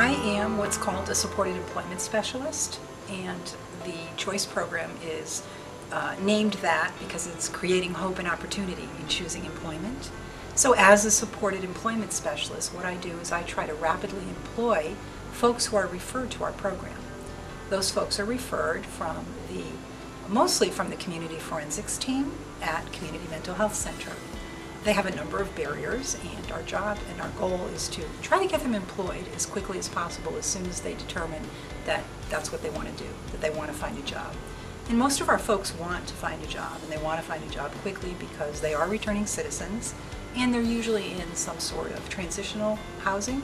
I am what's called a supported employment specialist, and the CHOICE program is named that because it's creating hope and opportunity in choosing employment. So as a supported employment specialist, what I do is I try to rapidly employ folks who are referred to our program. Those folks are referred from mostly from the community forensics team at Community Mental Health Center. They have a number of barriers, and our job and our goal is to try to get them employed as quickly as possible as soon as they determine that that's what they want to do, that they want to find a job. And most of our folks want to find a job, and they want to find a job quickly because they are returning citizens, and they're usually in some sort of transitional housing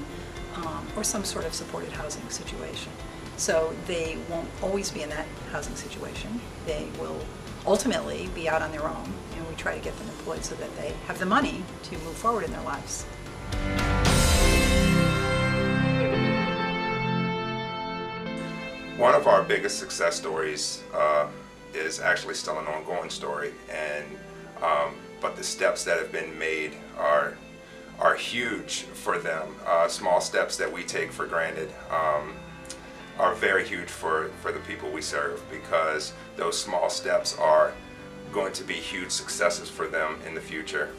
or some sort of supported housing situation. So they won't always be in that housing situation. They will ultimately be out on their own, and we try to get them employed so that they have the money to move forward in their lives. One of our biggest success stories is actually still an ongoing story, and but the steps that have been made are huge for them. Small steps that we take for granted are very huge for the people we serve, because those small steps are going to be huge successes for them in the future.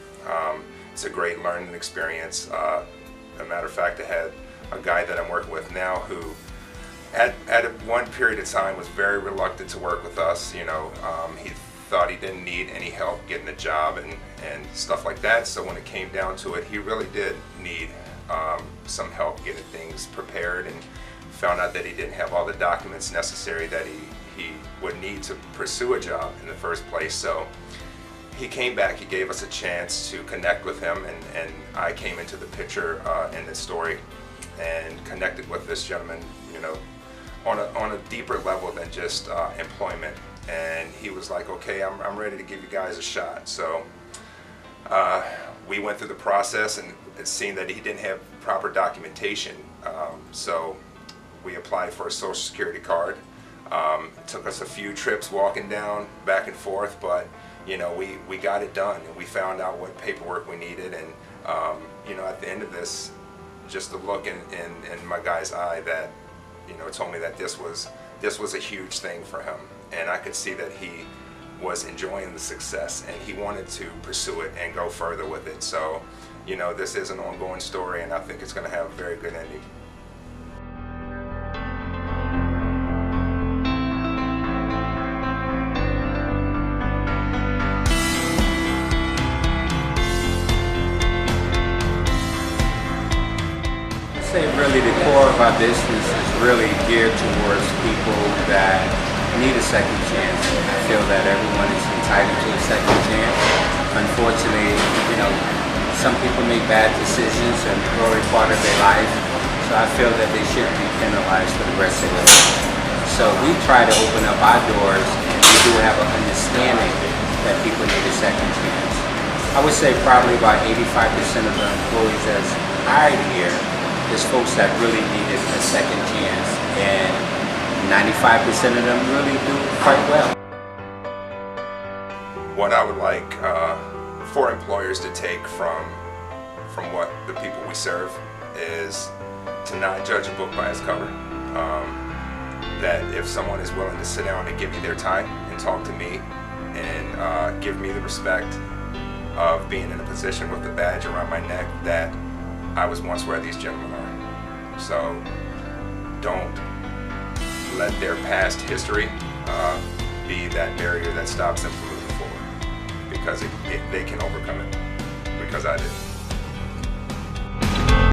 It's a great learning experience. A matter of fact, I had a guy that I'm working with now who at one period of time was very reluctant to work with us. You know, he thought he didn't need any help getting a job and stuff like that. So when it came down to it, he really did need some help getting things prepared, and found out that he didn't have all the documents necessary that he would need to pursue a job in the first place. So he came back, he gave us a chance to connect with him, and I came into the picture in this story and connected with this gentleman, you know, on a deeper level than just employment. And he was like, okay, I'm ready to give you guys a shot. So we went through the process, and it seemed that he didn't have proper documentation. So we applied for a Social Security card. It took us a few trips walking down back and forth, but you know, we got it done, and we found out what paperwork we needed. And you know, at the end of this, just the look in my guy's eye that, you know, told me that this was a huge thing for him, and I could see that he was enjoying the success and he wanted to pursue it and go further with it. So, you know, this is an ongoing story, and I think it's going to have a very good ending. Really, the core of our business is really geared towards people that need a second chance. I feel that everyone is entitled to a second chance. Unfortunately, you know, some people make bad decisions in the early part of their life, so I feel that they shouldn't be penalized for the rest of their life. So we try to open up our doors, and we do have an understanding that people need a second chance. I would say probably about 85% of the employees that's hired here is folks that really needed a second chance, and 95% of them really do quite well. What I would like for employers to take from what the people we serve is to not judge a book by its cover. That if someone is willing to sit down and give me their time and talk to me and give me the respect of being in a position with a badge around my neck, that I was once where these gentlemen are. So don't let their past history be that barrier that stops them from moving forward, because they can overcome it, because I did.